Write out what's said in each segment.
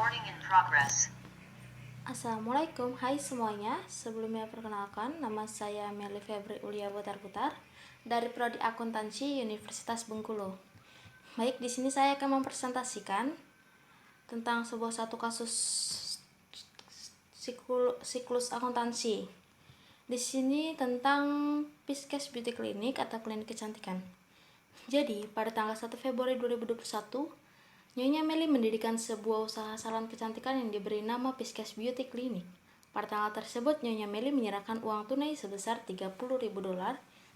Recording in progress. Assalamualaikum, hai semuanya. Sebelumnya perkenalkan, nama saya Meli Febri Ulia Butar-Butar dari Prodi Akuntansi Universitas Bengkulu. Baik, di sini saya akan mempresentasikan tentang satu kasus siklus akuntansi. Di sini tentang Piskes Beauty Clinic atau klinik kecantikan. Jadi, pada tanggal 1 Februari 2021, Nyonya Meli mendirikan sebuah usaha salon kecantikan yang diberi nama Piskes Beauty Clinic. Pada tanggal tersebut, Nyonya Meli menyerahkan uang tunai sebesar $30.000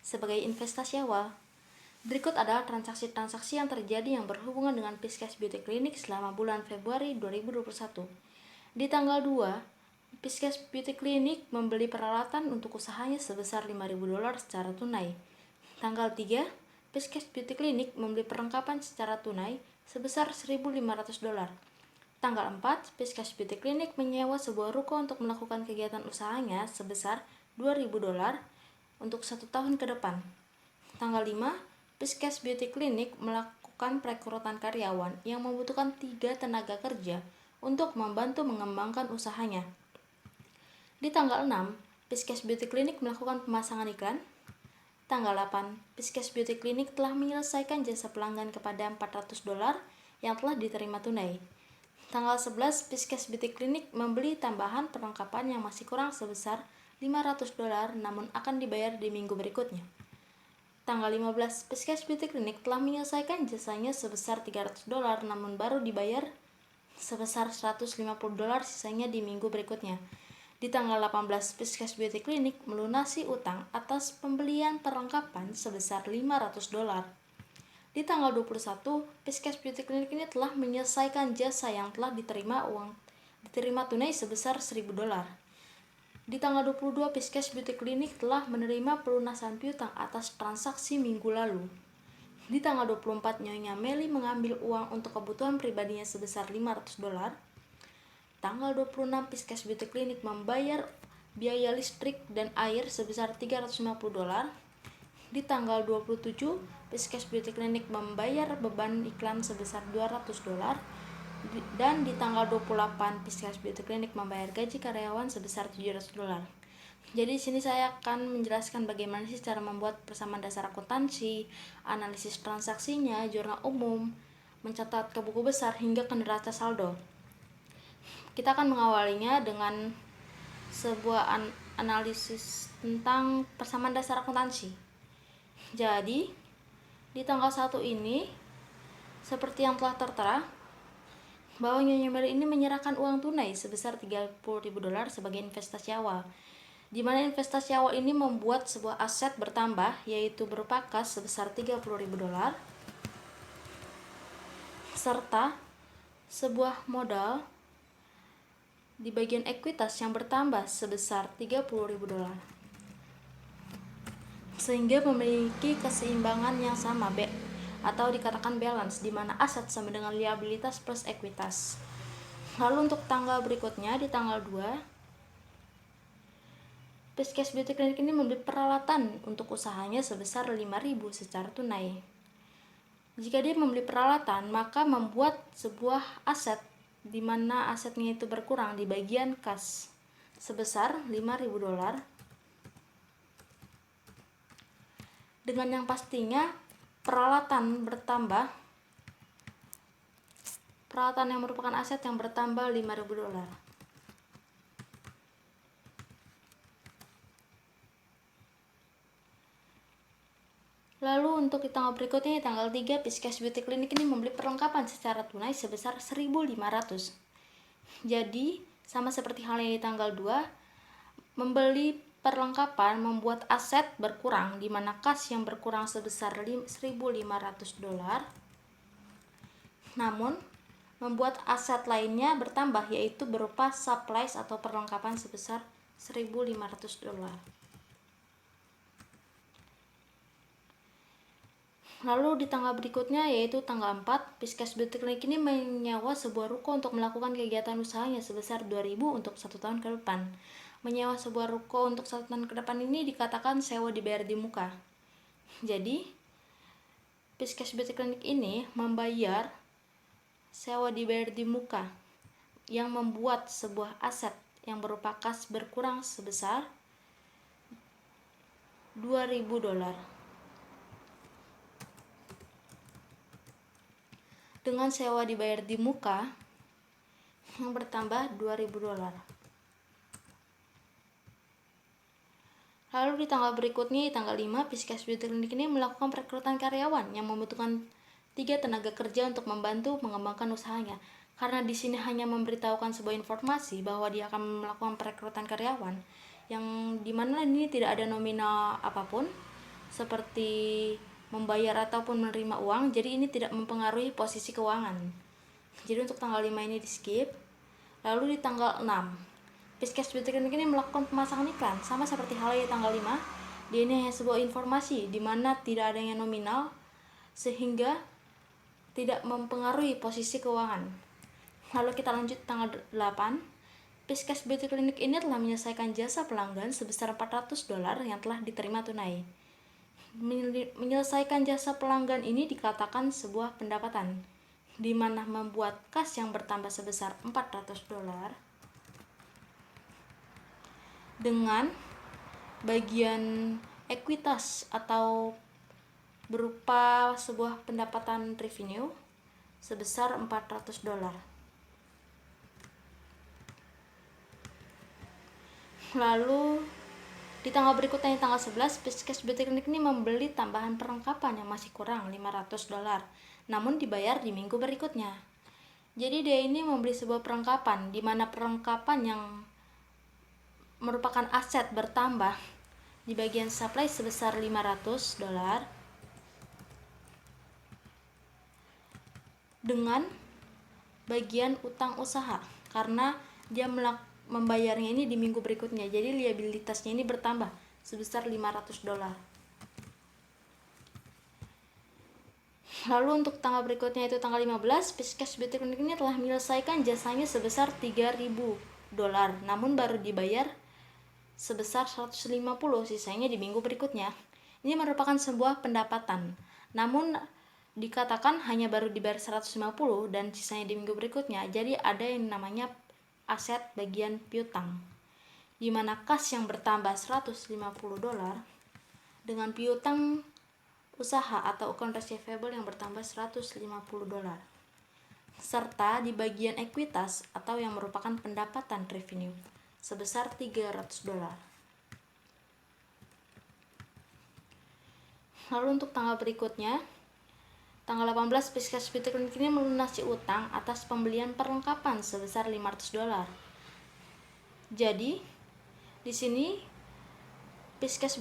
sebagai investasi awal. Berikut adalah transaksi-transaksi yang terjadi yang berhubungan dengan Piskes Beauty Clinic selama bulan Februari 2021. Di tanggal 2, Piskes Beauty Clinic membeli peralatan untuk usahanya sebesar $5.000 secara tunai. Tanggal 3, Piskes Beauty Clinic membeli perlengkapan secara tunai sebesar $1.500. Tanggal 4, Piskes Beauty Clinic menyewa sebuah ruko untuk melakukan kegiatan usahanya sebesar $2.000 untuk 1 tahun ke depan. Tanggal 5, Piskes Beauty Clinic melakukan perekrutan karyawan yang membutuhkan 3 tenaga kerja untuk membantu mengembangkan usahanya. Di tanggal 6, Piskes Beauty Clinic melakukan pemasangan iklan. Tanggal 8, Piskes Beauty Clinic telah menyelesaikan jasa pelanggan kepada $400 yang telah diterima tunai. Tanggal 11, Piskes Beauty Clinic membeli tambahan perlengkapan yang masih kurang sebesar $500 namun akan dibayar di minggu berikutnya. Tanggal 15, Piskes Beauty Clinic telah menyelesaikan jasanya sebesar $300 namun baru dibayar sebesar $150 sisanya di minggu berikutnya. Di tanggal 18, Piskes Beauty Clinic melunasi utang atas pembelian perlengkapan sebesar $500. Di tanggal 21, Piskes Beauty Clinic ini telah menyelesaikan jasa yang telah diterima tunai sebesar $1.000. Di tanggal 22, Piskes Beauty Clinic telah menerima pelunasan piutang atas transaksi minggu lalu. Di tanggal 24, Nyonya Meli mengambil uang untuk kebutuhan pribadinya sebesar $500. Tanggal 26, Piskes Beauty Clinic membayar biaya listrik dan air sebesar $350. Di tanggal 27, Piskes Beauty Clinic membayar beban iklan sebesar $200. Dan di tanggal 28, Piskes Beauty Clinic membayar gaji karyawan sebesar $700. Jadi di sini saya akan menjelaskan bagaimana sih cara membuat persamaan dasar akuntansi, analisis transaksinya, jurnal umum, mencatat ke buku besar hingga ke neraca saldo. Kita akan mengawalinya dengan sebuah analisis tentang persamaan dasar akuntansi. Jadi, di tanggal 1 ini, seperti yang telah tertera, bahwa Nyonya Meli ini menyerahkan uang tunai sebesar $30.000 sebagai investasi awal, di mana investasi awal ini membuat sebuah aset bertambah, yaitu berupa kas sebesar $30.000, serta sebuah modal di bagian ekuitas yang bertambah sebesar $30.000, sehingga memiliki keseimbangan yang sama atau dikatakan balance, di mana aset sama dengan liabilitas plus ekuitas. Lalu untuk tanggal berikutnya, di tanggal 2, Piskes Beauty Clinic ini membeli peralatan untuk usahanya sebesar $5.000 secara tunai. Jika dia membeli peralatan, maka membuat sebuah aset di mana asetnya itu berkurang di bagian kas sebesar $5.000, dengan yang pastinya peralatan yang merupakan aset yang bertambah $5.000. Lalu untuk di tanggal berikutnya, di tanggal 3, Piskes Beauty Clinic ini membeli perlengkapan secara tunai sebesar $1.500. Jadi, sama seperti halnya di tanggal 2, membeli perlengkapan membuat aset berkurang, di mana kas yang berkurang sebesar $1.500, namun membuat aset lainnya bertambah, yaitu berupa supplies atau perlengkapan sebesar $1.500. Lalu di tanggal berikutnya, yaitu tanggal 4, Piskes Beauty Clinic ini menyewa sebuah ruko untuk melakukan kegiatan usahanya sebesar $2.000 untuk 1 tahun ke depan. Menyewa sebuah ruko untuk 1 tahun ke depan ini dikatakan sewa dibayar di muka. Jadi, Piskes Beauty Clinic ini membayar sewa dibayar di muka. yang membuat sebuah aset yang berupa kas berkurang sebesar $2.000 dengan sewa dibayar di muka yang bertambah $2.000. Lalu di tanggal berikutnya, tanggal 5, Piskes Beauty Clinic ini melakukan perekrutan karyawan yang membutuhkan 3 tenaga kerja untuk membantu mengembangkan usahanya. Karena di sini hanya memberitahukan sebuah informasi bahwa dia akan melakukan perekrutan karyawan, yang dimana ini tidak ada nominal apapun seperti membayar ataupun menerima uang, jadi ini tidak mempengaruhi posisi keuangan. Jadi untuk tanggal 5 ini di skip. Lalu di tanggal 6, Piskes Beauty Clinic ini melakukan pemasangan iklan sama seperti halnya tanggal 5. Dia ini hanya sebuah informasi di mana tidak adanya nominal sehingga tidak mempengaruhi posisi keuangan. Lalu kita lanjut tanggal 8. Piskes Beauty Clinic ini telah menyelesaikan jasa pelanggan sebesar $400 yang telah diterima tunai. Menyelesaikan jasa pelanggan ini dikatakan sebuah pendapatan, di mana membuat kas yang bertambah sebesar $400 dengan bagian ekuitas atau berupa sebuah pendapatan revenue sebesar $400. Lalu di tanggal berikutnya, tanggal 11, Piskes Beauty Clinic ini membeli tambahan perlengkapan yang masih kurang $500, namun dibayar di minggu berikutnya. Jadi dia ini membeli sebuah perlengkapan, di mana perlengkapan yang merupakan aset bertambah di bagian supply sebesar $500 dengan bagian utang usaha, karena dia membayarnya ini di minggu berikutnya, jadi liabilitasnya ini bertambah sebesar $500. Lalu untuk tanggal berikutnya, itu tanggal 15, Piskes Beauty Clinic ini telah menyelesaikan jasanya sebesar $3.000, namun baru dibayar sebesar $150, sisanya di minggu berikutnya. Ini merupakan sebuah pendapatan, namun dikatakan hanya baru dibayar $150 dan sisanya di minggu berikutnya. Jadi ada yang namanya aset bagian piutang, di mana kas yang bertambah $150 dengan piutang usaha atau account receivable yang bertambah $150, serta di bagian ekuitas atau yang merupakan pendapatan revenue sebesar $300. Lalu untuk tanggal berikutnya, tanggal 18, Piskes Beauty Clinic ini melunasi utang atas pembelian perlengkapan sebesar $500. Jadi, di sini Piskes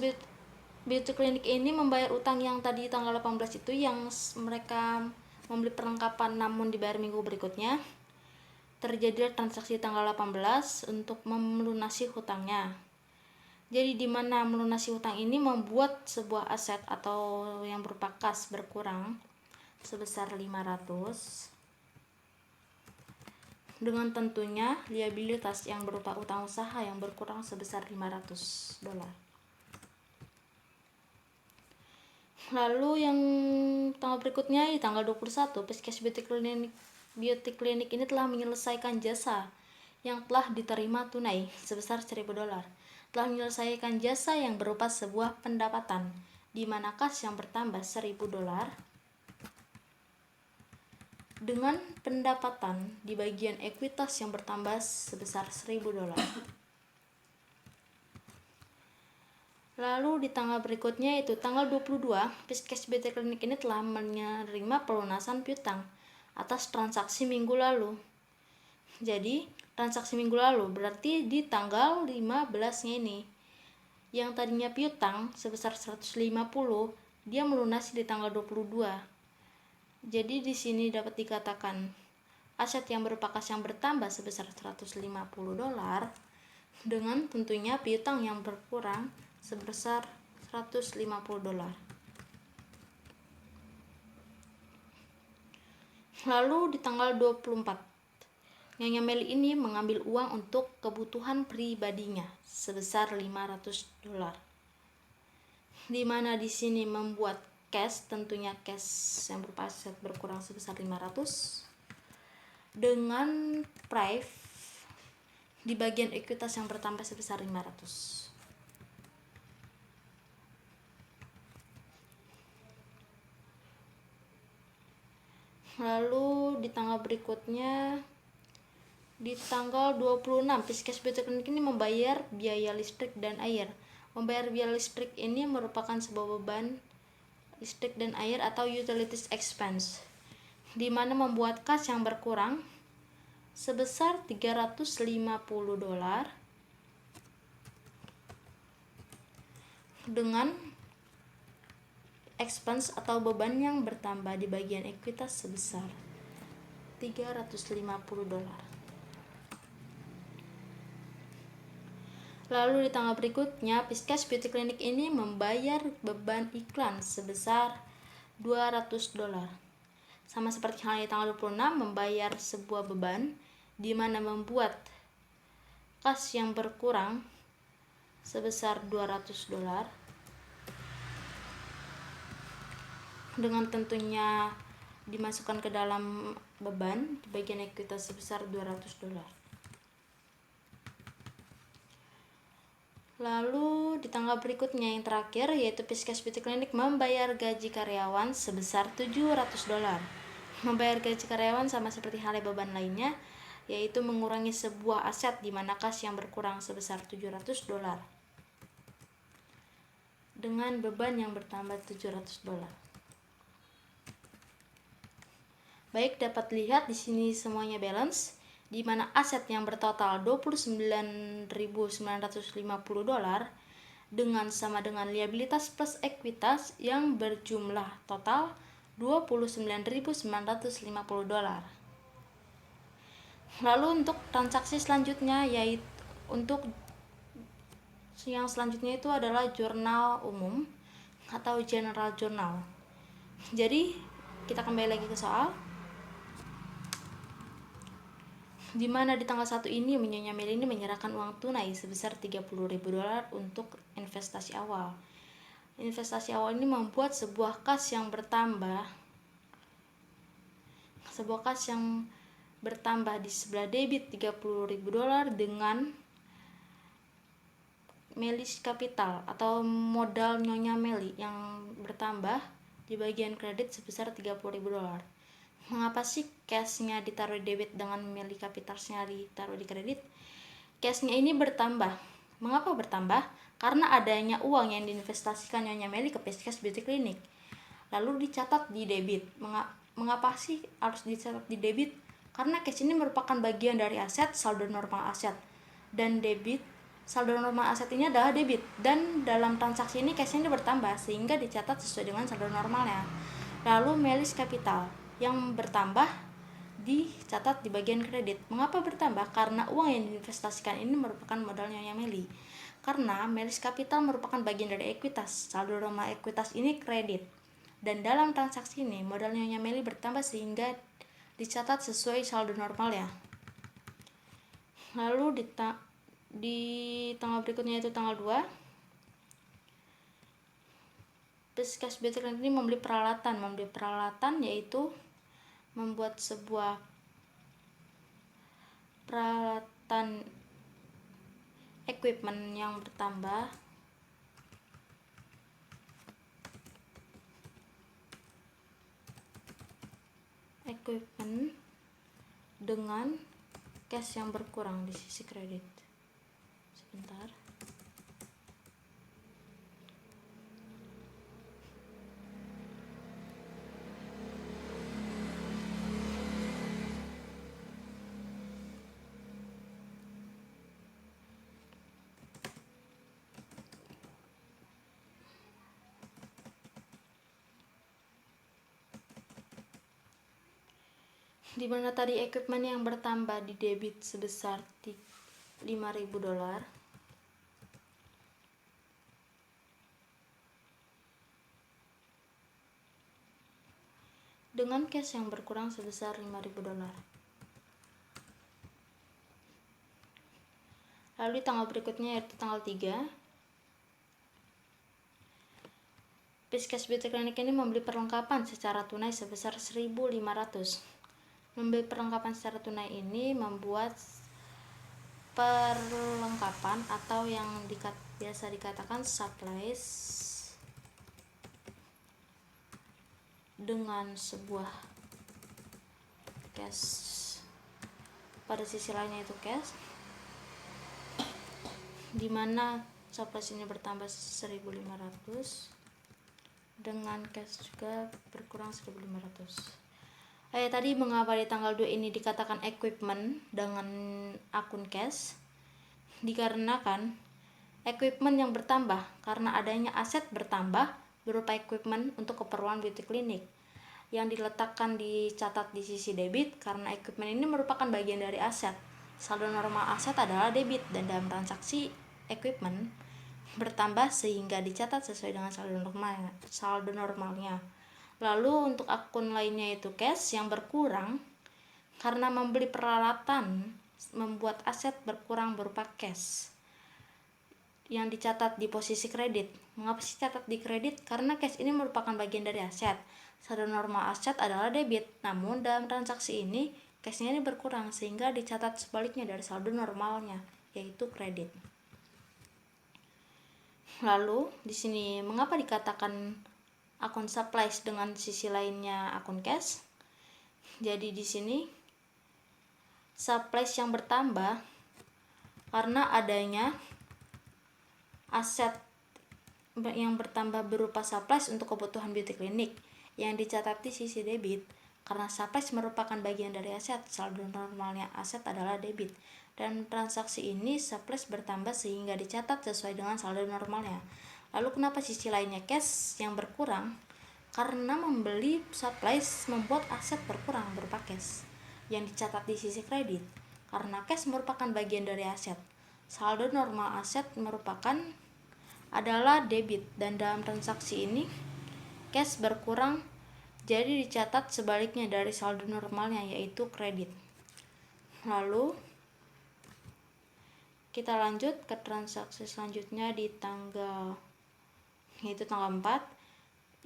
Beauty Clinic ini membayar utang yang tadi tanggal 18 itu, yang mereka membeli perlengkapan namun dibayar minggu berikutnya. Terjadi transaksi tanggal 18 untuk melunasi hutangnya. Jadi di mana melunasi hutang ini membuat sebuah aset atau yang berupa kas berkurang sebesar $500, dengan tentunya liabilitas yang berupa utang usaha yang berkurang sebesar $500. Lalu yang tanggal berikutnya, di tanggal 21, Piskes Beauty Clinic ini telah menyelesaikan jasa yang telah diterima tunai sebesar $1.000. Telah menyelesaikan jasa yang berupa sebuah pendapatan, di mana kas yang bertambah $1.000 dengan pendapatan di bagian ekuitas yang bertambah sebesar $1.000. Lalu di tanggal berikutnya, itu tanggal 22, Piskes Beauty Clinic ini telah menerima pelunasan piutang atas transaksi minggu lalu. Jadi transaksi minggu lalu berarti di tanggal 15-nya ini, yang tadinya piutang sebesar $150, dia melunasi di tanggal 22. Jadi di sini dapat dikatakan aset yang berupa kas yang bertambah sebesar $150 dengan tentunya piutang yang berkurang sebesar $150. Lalu di tanggal 24, Nyonya Meli ini mengambil uang untuk kebutuhan pribadinya sebesar $500, di mana di sini membuat cash, tentunya cash yang berupa aset berkurang sebesar $500 dengan price di bagian ekuitas yang bertambah sebesar 500. Lalu di tanggal berikutnya, di tanggal 26, Pisces Beauty Clinic ini membayar biaya listrik dan air. Membayar biaya listrik ini merupakan sebuah beban listrik dan air atau utilities expense, di mana membuat kas yang berkurang sebesar $350 dengan expense atau beban yang bertambah di bagian ekuitas sebesar $350. Lalu di tanggal berikutnya, Pisces Beauty Clinic ini membayar beban iklan sebesar $200. Sama seperti halnya di tanggal 26, membayar sebuah beban di mana membuat kas yang berkurang sebesar $200 dengan tentunya dimasukkan ke dalam beban di bagian ekuitas sebesar $200. Lalu di tanggal berikutnya yang terakhir, yaitu Pisces Beauty Clinic membayar gaji karyawan sebesar $700. Membayar gaji karyawan sama seperti halnya beban lainnya, yaitu mengurangi sebuah aset di mana kas yang berkurang sebesar $700 dengan beban yang bertambah $700. Baik, dapat lihat di sini semuanya balance, di mana aset yang bertotal $29.950 dengan sama dengan liabilitas plus ekuitas yang berjumlah total $29.950. Lalu untuk transaksi selanjutnya, yaitu untuk yang selanjutnya itu adalah jurnal umum atau general journal. Jadi kita kembali lagi ke soal, di mana di tanggal 1 ini Nyonya Meli ini menyerahkan uang tunai sebesar $30.000 untuk investasi awal. Investasi awal ini membuat sebuah kas yang bertambah di sebelah debit $30.000 dengan Meli's Capital atau modal Nyonya Meli yang bertambah di bagian kredit sebesar $30.000. Mengapa sih cashnya ditaruh di debit dengan Meli Capitalsnya ditaruh di kredit? Cashnya ini bertambah. Mengapa bertambah? Karena adanya uang yang diinvestasikan Nyonya Meli ke Pisces Beauty Clinic, lalu dicatat di debit. Mengapa sih harus dicatat di debit? Karena cash ini merupakan bagian dari aset saldo normal aset, dan debit saldo normal aset ini adalah debit, dan dalam transaksi ini cash ini bertambah sehingga dicatat sesuai dengan saldo normalnya. Lalu Meli's Capital yang bertambah dicatat di bagian kredit. Mengapa bertambah? Karena uang yang diinvestasikan ini merupakan modal Nyonya Meli. Karena Meli's Capital merupakan bagian dari ekuitas, saldo normal ekuitas ini kredit. Dan dalam transaksi ini modal Nyonya Meli bertambah sehingga dicatat sesuai saldo normal ya. Lalu di tanggal berikutnya itu tanggal 2, Pisces Beauty Clinic ini membeli peralatan yaitu membuat sebuah peralatan equipment yang bertambah dengan cash yang berkurang di sisi kredit. Sebentar. Di mana tadi equipment yang bertambah di debit sebesar $5.000 dengan cash yang berkurang sebesar $5.000. Lalu di tanggal berikutnya yaitu tanggal 3, Pisces Beauty Clinic ini membeli perlengkapan secara tunai sebesar $1.500 Membeli perlengkapan secara tunai ini membuat perlengkapan atau yang biasa dikatakan supplies dengan sebuah cash, pada sisi lainnya itu cash, dimana supplies ini bertambah 1.500 dengan cash juga berkurang 1.500. Tadi mengapa di tanggal 2 ini dikatakan equipment dengan akun cash? Dikarenakan equipment yang bertambah karena adanya aset bertambah berupa equipment untuk keperluan beauty clinic yang dicatat di sisi debit karena equipment ini merupakan bagian dari aset. Saldo normal aset adalah debit dan dalam transaksi equipment bertambah sehingga dicatat sesuai dengan saldo normalnya. Lalu untuk akun lainnya itu cash yang berkurang karena membeli peralatan membuat aset berkurang berupa cash yang dicatat di posisi kredit. Mengapa sih catat di kredit? Karena cash ini merupakan bagian dari aset. Saldo normal aset adalah debit, namun dalam transaksi ini cashnya ini berkurang sehingga dicatat sebaliknya dari saldo normalnya, yaitu kredit. Lalu di sini mengapa dikatakan akun supplies dengan sisi lainnya akun cash? Jadi di sini supplies yang bertambah karena adanya aset yang bertambah berupa supplies untuk kebutuhan beauty clinic yang dicatat di sisi debit karena supplies merupakan bagian dari aset. Saldo normalnya aset adalah debit dan transaksi ini supplies bertambah sehingga dicatat sesuai dengan saldo normalnya. Lalu kenapa sisi lainnya cash yang berkurang? Karena membeli supplies membuat aset berkurang berupa cash yang dicatat di sisi kredit karena cash merupakan bagian dari aset. Saldo normal aset adalah debit dan dalam transaksi ini cash berkurang jadi dicatat sebaliknya dari saldo normalnya, yaitu kredit. Lalu kita lanjut ke transaksi selanjutnya di tanggal 4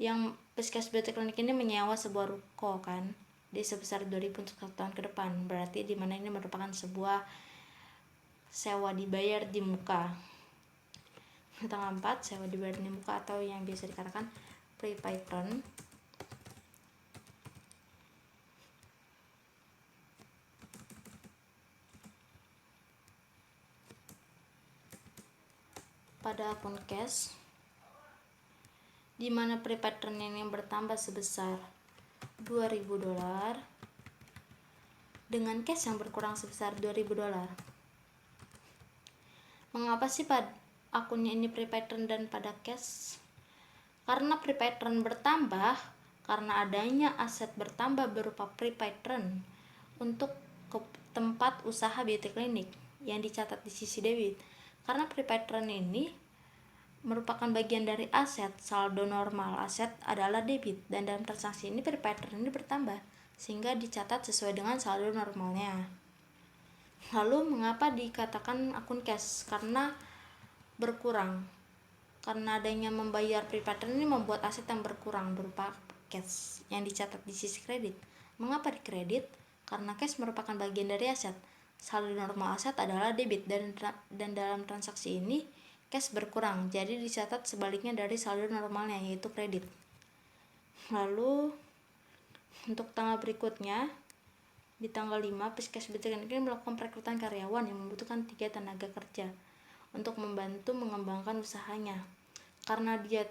yang Piskes Beauty Clinic ini menyewa sebuah ruko kan di sebesar 2.000 untuk 1 tahun ke depan. Berarti di mana ini merupakan sebuah sewa dibayar di muka. Tanggal 4 sewa dibayar di muka atau yang biasa dikatakan prepaid rent. Pada akun cash di mana prepaid rent ini bertambah sebesar $2.000 dengan cash yang berkurang sebesar $2.000. Mengapa sih pada akunnya ini prepaid rent dan pada cash? Karena prepaid rent bertambah karena adanya aset bertambah berupa prepaid rent untuk tempat usaha beauty clinic yang dicatat di sisi debit. Karena prepaid rent ini merupakan bagian dari aset, saldo normal aset adalah debit dan dalam transaksi ini prepaid rent ini bertambah sehingga dicatat sesuai dengan saldo normalnya. Lalu mengapa dikatakan akun cash? Karena berkurang. Karena adanya membayar prepaid rent ini membuat aset yang berkurang berupa cash yang dicatat di sisi kredit. Mengapa di kredit? Karena cash merupakan bagian dari aset. Saldo normal aset adalah debit dan dalam transaksi ini cash berkurang, jadi dicatat sebaliknya dari saldo normalnya, yaitu kredit. Lalu untuk tanggal berikutnya di tanggal 5 Piskes Beauty Clinic ini melakukan perekrutan karyawan yang membutuhkan 3 tenaga kerja untuk membantu mengembangkan usahanya. Karena dia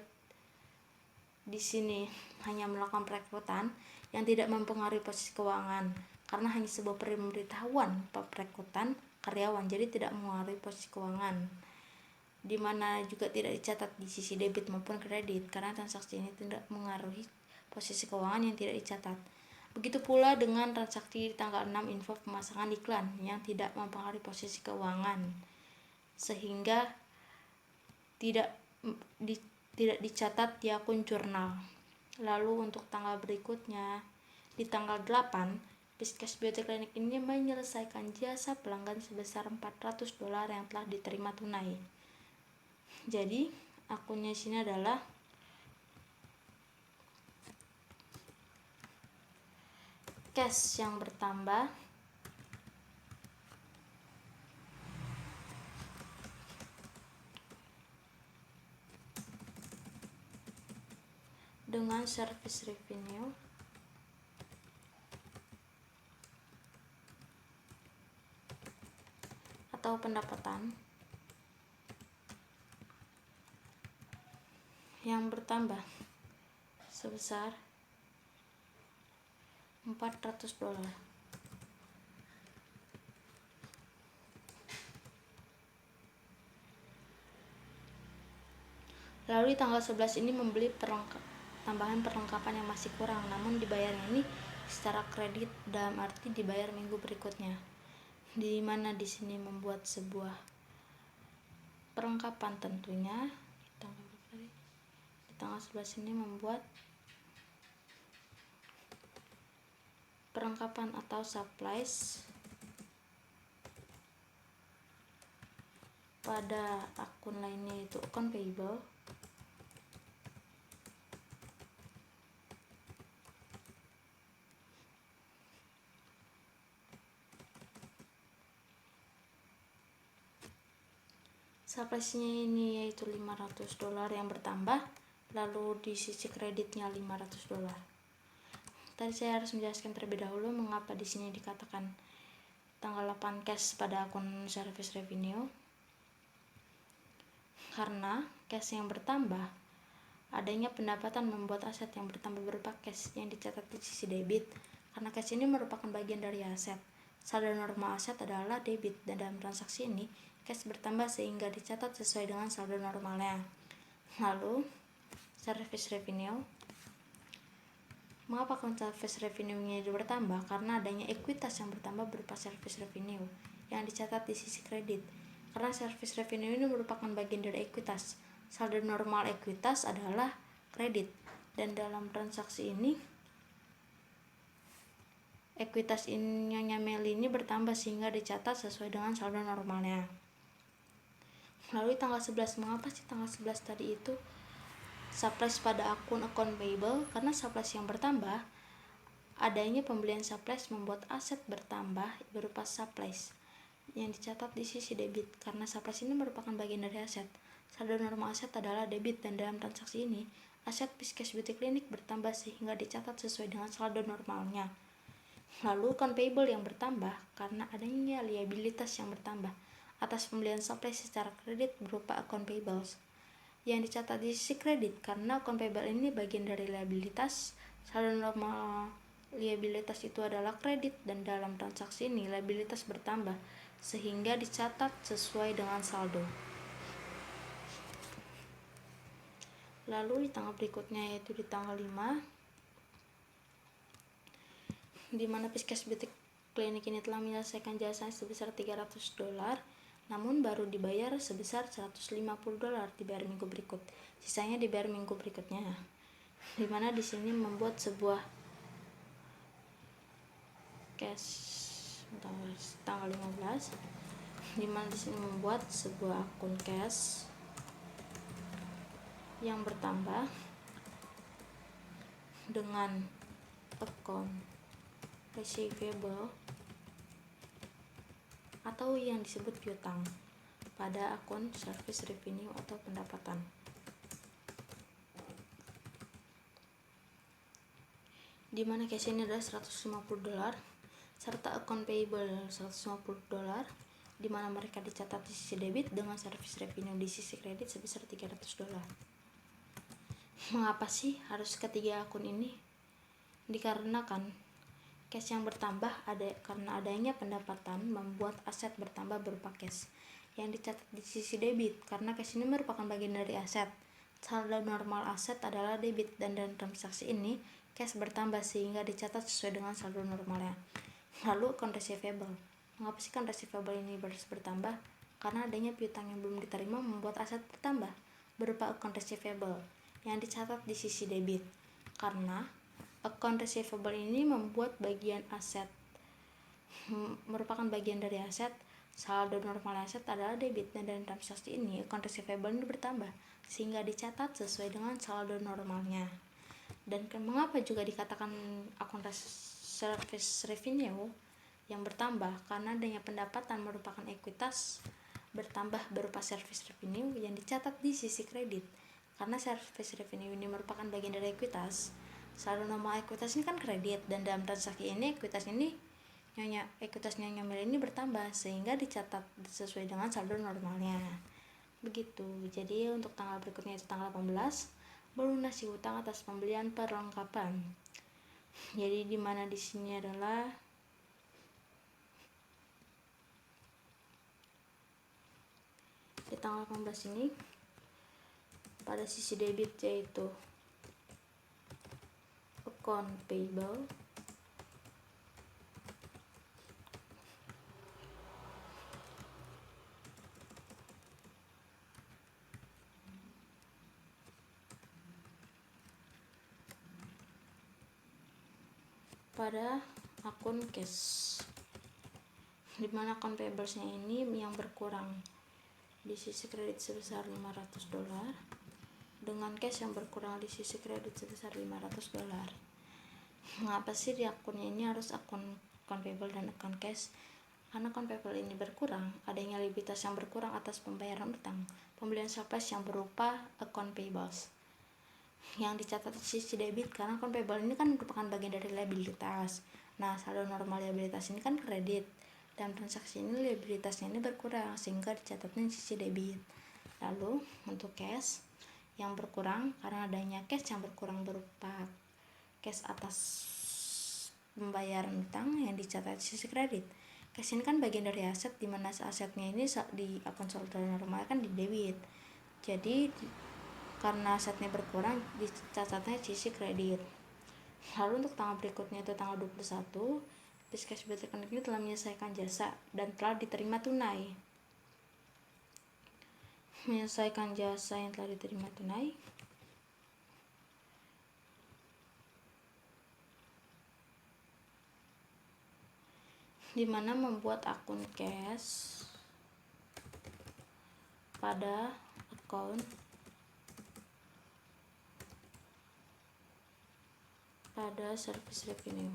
di sini hanya melakukan perekrutan yang tidak mempengaruhi posisi keuangan, karena hanya sebuah pemberitahuan perekrutan karyawan, jadi tidak mempengaruhi posisi keuangan, di mana juga tidak dicatat di sisi debit maupun kredit karena transaksi ini tidak mengaruhi posisi keuangan yang tidak dicatat. Begitu pula dengan transaksi di tanggal 6 info pemasangan iklan yang tidak mempengaruhi posisi keuangan sehingga tidak dicatat di akun jurnal. Lalu untuk tanggal berikutnya di tanggal 8 Piskes Beauty Clinic ini menyelesaikan jasa pelanggan sebesar $400 yang telah diterima tunai. Jadi akunnya sini adalah cash yang bertambah dengan service revenue atau pendapatan yang bertambah sebesar $400. Lalu di tanggal 11 ini membeli tambahan perlengkapan yang masih kurang, namun dibayarnya ini secara kredit, dalam arti dibayar minggu berikutnya. Di mana di sini membuat sebuah perlengkapan tentunya di tanggal 11 ini membuat perlengkapan atau supplies pada akun lainnya yaitu account payable suppliesnya ini yaitu $500 yang bertambah, lalu di sisi kreditnya $500. Tadi saya harus menjelaskan terlebih dahulu mengapa di sini dikatakan tanggal 8 cash pada akun service revenue. Karena cash yang bertambah, adanya pendapatan membuat aset yang bertambah berupa cash yang dicatat di sisi debit. Karena cash ini merupakan bagian dari aset. Saldo normal aset adalah debit, dan dalam transaksi ini cash bertambah sehingga dicatat sesuai dengan saldo normalnya. Lalu service revenue. Mengapa akun service revenue-nya bertambah? Karena adanya ekuitas yang bertambah berupa service revenue yang dicatat di sisi kredit. Karena service revenue ini merupakan bagian dari ekuitas. Saldo normal ekuitas adalah kredit, dan dalam transaksi ini ekuitas Nyonya Meli ini bertambah sehingga dicatat sesuai dengan saldo normalnya. Lalu tanggal 11, mengapa sih tanggal 11 tadi itu supplies pada akun account payable? Karena supplies yang bertambah, adanya pembelian supplies membuat aset bertambah berupa supplies yang dicatat di sisi debit. Karena supplies ini merupakan bagian dari aset. Saldo normal aset adalah debit, dan dalam transaksi ini aset Fiskes Beauty Clinic bertambah sehingga dicatat sesuai dengan saldo normalnya. Lalu account payable yang bertambah karena adanya liabilitas yang bertambah atas pembelian supply secara kredit berupa account payables yang dicatat di sisi kredit. Karena account payable ini bagian dari liabilitas, saldo normal liabilitas itu adalah kredit, dan dalam transaksi ini liabilitas bertambah sehingga dicatat sesuai dengan saldo. Lalu di tanggal berikutnya yaitu di tanggal 5, di mana Fiskes Beauty Clinic ini telah menyelesaikan jasanya sebesar $300, namun baru dibayar sebesar $150 dibayar minggu berikut. Sisanya dibayar minggu berikutnya. Di mana di sini membuat sebuah cash tanggal 15, di mana di sini membuat sebuah akun cash yang bertambah dengan account receivable atau yang disebut piutang pada akun service revenue atau pendapatan. Di mana cash ini adalah $150 serta account payable $150, di mana mereka dicatat di sisi debit dengan service revenue di sisi kredit sebesar $300. Mengapa sih harus ketiga akun ini? Dikarenakan cash yang bertambah karena adanya pendapatan membuat aset bertambah berupa cash yang dicatat di sisi debit. Karena cash ini merupakan bagian dari aset. Saldo normal aset adalah debit, dan dalam transaksi ini cash bertambah sehingga dicatat sesuai dengan saldo normalnya. Lalu account receivable. Mengapa sih account receivable ini bertambah? Karena adanya piutang yang belum diterima membuat aset bertambah berupa account receivable yang dicatat di sisi debit. Karena account receivable ini membuat bagian aset merupakan bagian dari aset. Saldo normal aset adalah debit, dan dalam transaksi ini account receivable ini bertambah sehingga dicatat sesuai dengan saldo normalnya. Dan mengapa juga dikatakan account service revenue yang bertambah karena adanya pendapatan merupakan ekuitas bertambah berupa service revenue yang dicatat di sisi kredit. Karena service revenue ini merupakan bagian dari ekuitas, saldo normal ekuitas ini kan kredit, dan dalam transaksi ini ekuitas Nyonya Meli ini bertambah sehingga dicatat sesuai dengan saldo normalnya. Begitu. Jadi untuk tanggal berikutnya itu tanggal 18, melunasi hutang atas pembelian perlengkapan. Jadi di mana di sini adalah di tanggal 18 ini pada sisi debit yaitu account payable, pada akun cash, dimana akun payablesnya ini yang berkurang di sisi kredit sebesar $500 dengan cash yang berkurang di sisi kredit sebesar $500. Mengapa sih di akunnya ini harus akun payable dan akun cash? Karena akun payable ini berkurang, adanya likuiditas yang berkurang atas pembayaran utang, pembelian surplus yang berupa akun payables yang dicatat di sisi debit, karena akun payable ini kan merupakan bagian dari liabilitas. Nah, saldo normal liabilitas ini kan kredit, dan transaksi ini liabilitasnya ini berkurang sehingga dicatatnya di sisi debit. Lalu untuk cash yang berkurang karena adanya cash yang berkurang berupa cash atas pembayaran utang yang dicatat di sisi kredit. Cash ini kan bagian dari aset, dimana asetnya ini di akun saldo normal kan di debit. Jadi karena asetnya berkurang dicatatnya di sisi kredit. Lalu untuk tanggal berikutnya itu tanggal 21, Piskes BT Klinik ini telah menyelesaikan jasa dan telah diterima tunai. Menyelesaikan jasa yang telah diterima tunai dimana membuat akun cash pada account pada service revenue.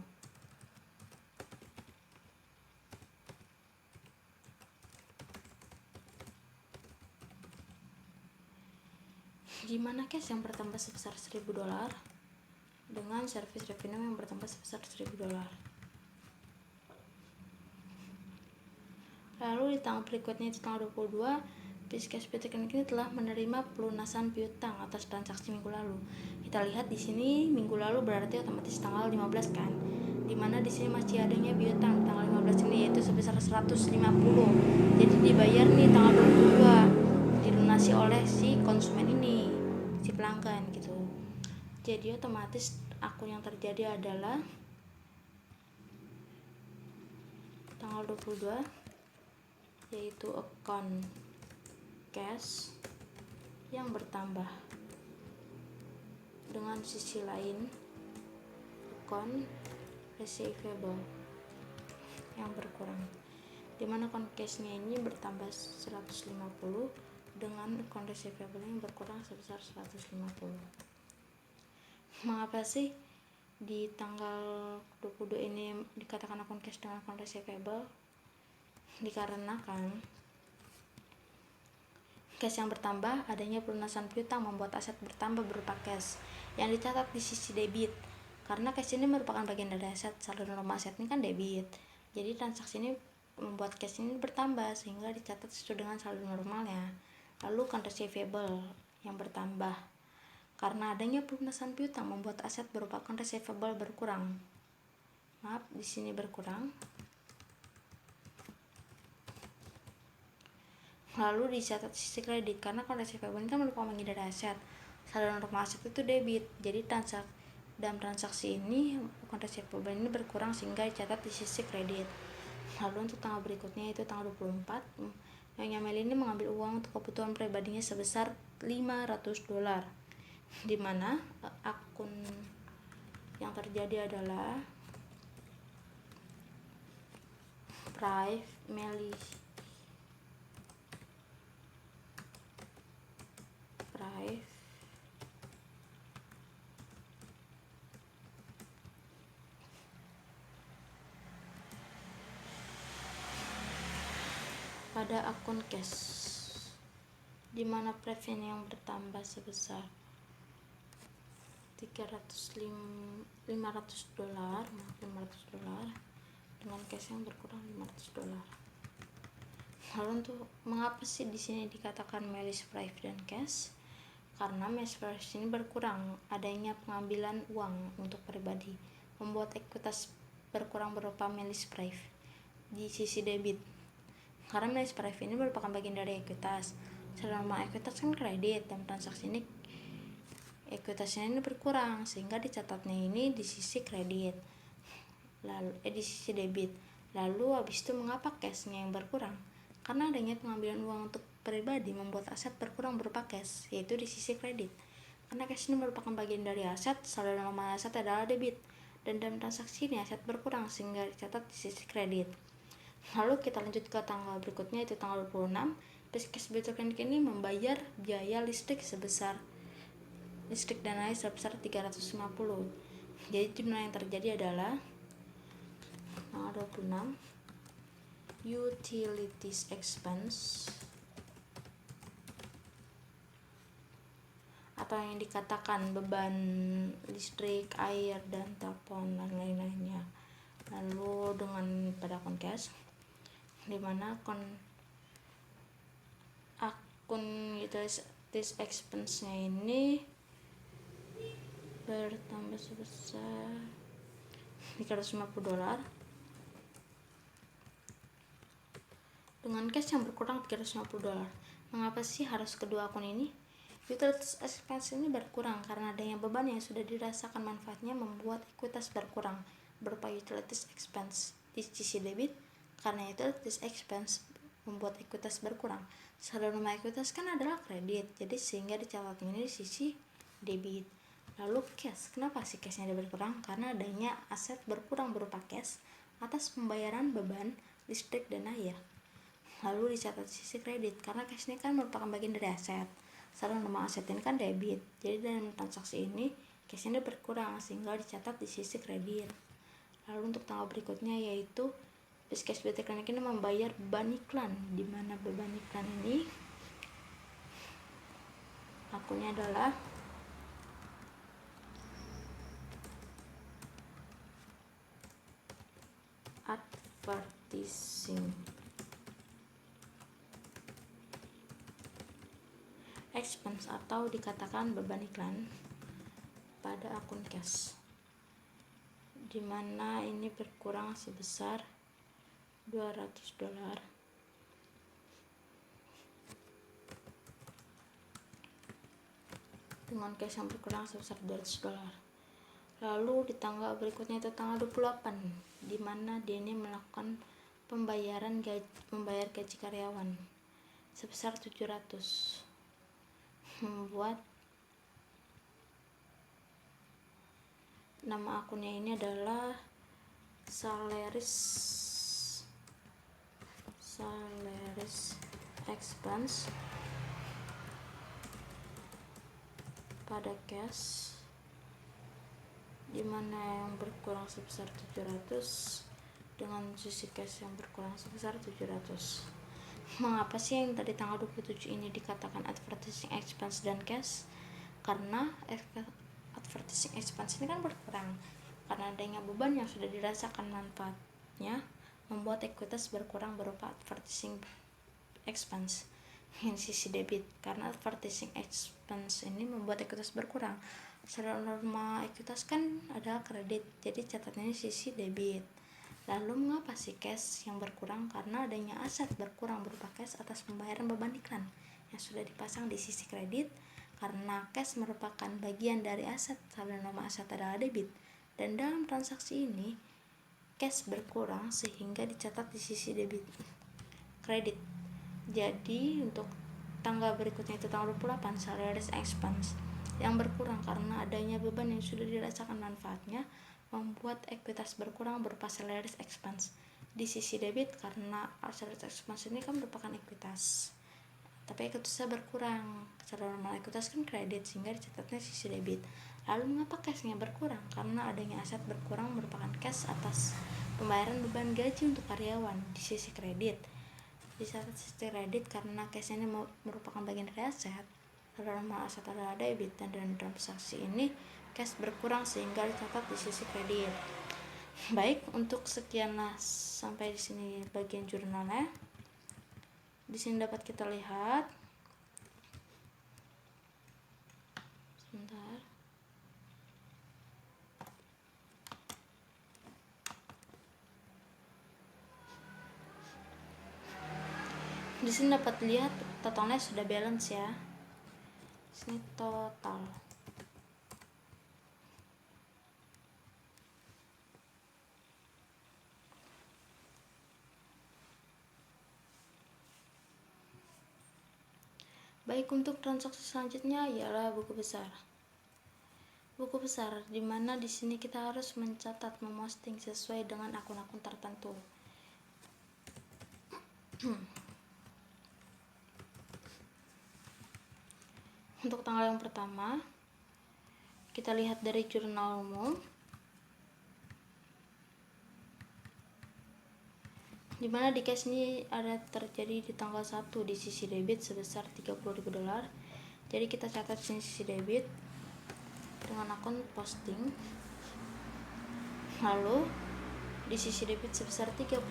Dimana cash yang bertambah sebesar $1.000 dengan service revenue yang bertambah sebesar $1.000. Lalu di tanggal berikutnya itu tanggal 22, Piskes PT Klinik ini telah menerima pelunasan piutang atas transaksi minggu lalu. Kita lihat di sini minggu lalu berarti otomatis tanggal 15 kan. Dimana di sini masih adanya piutang tanggal 15 ini yaitu sebesar 150. Jadi dibayar nih tanggal 22, dilunasi oleh si konsumen ini, si pelanggan gitu. Jadi otomatis akun yang terjadi adalah tanggal 22 yaitu account cash yang bertambah, dengan sisi lain account receivable yang berkurang, dimana account cashnya ini bertambah 150 dengan account receivable yang berkurang sebesar 150. Mengapa sih di tanggal 22 ini dikatakan account cash dengan account receivable? Dikarenakan cash yang bertambah, adanya pelunasan piutang membuat aset bertambah berupa cash yang dicatat di sisi debit. Karena cash ini merupakan bagian dari aset, saldo normal aset ini kan debit. Jadi transaksi ini membuat cash ini bertambah sehingga dicatat sesuai dengan saldo normalnya. Lalu account receivable yang bertambah karena adanya pelunasan piutang membuat aset berupa account receivable berkurang. Maaf, di sini berkurang. Lalu dicatat sisi kredit karena account receivable ini kan merupakan bagian dari aset, saldo normal aset itu debit. Jadi dalam transaksi ini account receivable ini berkurang sehingga dicatat di sisi kredit. Lalu untuk tanggal berikutnya itu tanggal 24, Nyonya Meli ini mengambil uang untuk kebutuhan pribadinya sebesar $500, dimana akun yang terjadi adalah Meli pada akun cash, di mana revenue yang bertambah sebesar $500 dengan cash yang berkurang $500. Lalu untuk mengapa sih di sini dikatakan Melis Price dan cash? Karena Melis Price ini berkurang adanya pengambilan uang untuk pribadi, membuat ekuitas berkurang berupa Melis Price di sisi debit. Karena Melis Price ini merupakan bagian dari ekuitas. Selama ekuitas kan kredit, dan transaksi ini ekuitasnya ini berkurang sehingga dicatatnya ini di sisi kredit, lalu di sisi debit. Lalu habis itu mengapa cashnya yang berkurang? Karena adanya pengambilan uang untuk pribadi membuat aset berkurang berupa cash, yaitu di sisi kredit. Karena cash ini merupakan bagian dari aset, saldo normal aset adalah debit, dan dalam transaksi ini aset berkurang sehingga dicatat di sisi kredit. Lalu kita lanjut ke tanggal berikutnya, yaitu tanggal 26. Cash Better Clinic ini membayar biaya listrik dan air sebesar 350. Jadi jumlah yang terjadi adalah tanggal 26 utilities expense atau yang dikatakan beban listrik, air, dan telepon dan lain-lainnya. Lalu dengan pada akun cash, dimana akun utilities expense-nya ini bertambah sebesar $350 dengan cash yang berkurang $350. Mengapa sih harus kedua akun ini? Utilities expense ini berkurang karena adanya beban yang sudah dirasakan manfaatnya membuat ekuitas berkurang berupa utilities expense di sisi debit. Karena utilities expense membuat ekuitas berkurang, saldo normal ekuitas kan adalah kredit, jadi sehingga dicatatnya ini di sisi debit. Lalu cash, kenapa sih cashnya berkurang? Karena adanya aset berkurang berupa cash atas pembayaran beban listrik dan air. Lalu dicatat di sisi kredit, karena cash ini kan merupakan bagian dari aset, saldo normal aset ini kan debit, jadi dalam transaksi ini cash ini berkurang sehingga dicatat di sisi kredit. Lalu untuk tanggal berikutnya, yaitu Cash Better Clinic ini membayar beban iklan, di mana beban iklan ini akunnya adalah advertising expense atau dikatakan beban iklan pada akun cash, dimana ini berkurang sebesar $200 dengan cash yang berkurang sebesar $200. Lalu di tanggal berikutnya itu tanggal 28, dimana dia ini melakukan membayar gaji karyawan sebesar 700, membuat nama akunnya ini adalah salaries expense pada cash, dimana yang berkurang sebesar 700 dengan sisi cash yang berkurang sebesar 700. Mengapa sih yang tadi tanggal 27 ini dikatakan advertising expense dan cash? Karena advertising expense ini kan berkurang karena adanya beban yang sudah dirasakan manfaatnya membuat ekuitas berkurang berupa advertising expense yang sisi debit. Karena advertising expense ini membuat ekuitas berkurang, secara normal ekuitas kan adalah kredit, jadi catatnya sisi debit. Lalu mengapa sih cash yang berkurang? Karena adanya aset berkurang berupa cash atas pembayaran beban iklan yang sudah dipasang di sisi kredit. Karena cash merupakan bagian dari aset, saldo normal aset adalah debit, dan dalam transaksi ini cash berkurang sehingga dicatat di sisi debit kredit. Jadi untuk tanggal berikutnya itu tanggal 28, salaries expense yang berkurang karena adanya beban yang sudah dirasakan manfaatnya membuat ekuitas berkurang berupa salaries expense di sisi debit. Karena salaries expense ini kan merupakan ekuitas, tapi ekuitasnya berkurang, secara normal ekuitas kan kredit sehingga dicatatnya sisi debit. Lalu mengapa cashnya berkurang? Karena adanya aset berkurang merupakan cash atas pembayaran beban gaji untuk karyawan di sisi kredit. dicatat sisi kredit karena case ini merupakan bagian dari aset. Dalam aset adalah debit, dan dalam transaksi ini cash berkurang sehingga dicatat di sisi kredit. Baik, untuk sekianlah sampai di sini bagian jurnalnya. Di sini dapat kita lihat. Sebentar. Di sini dapat lihat totalnya sudah balance ya. Sini total. Baik, untuk transaksi selanjutnya ialah buku besar. Buku besar di mana di sini kita harus mencatat, memosting sesuai dengan akun-akun tertentu. Untuk tanggal yang pertama, kita lihat dari jurnal umum, dimana di case ini ada terjadi di tanggal 1 di sisi debit sebesar $30.000. Jadi kita catat sini sisi debit dengan akun posting. Lalu di sisi debit sebesar $30.000.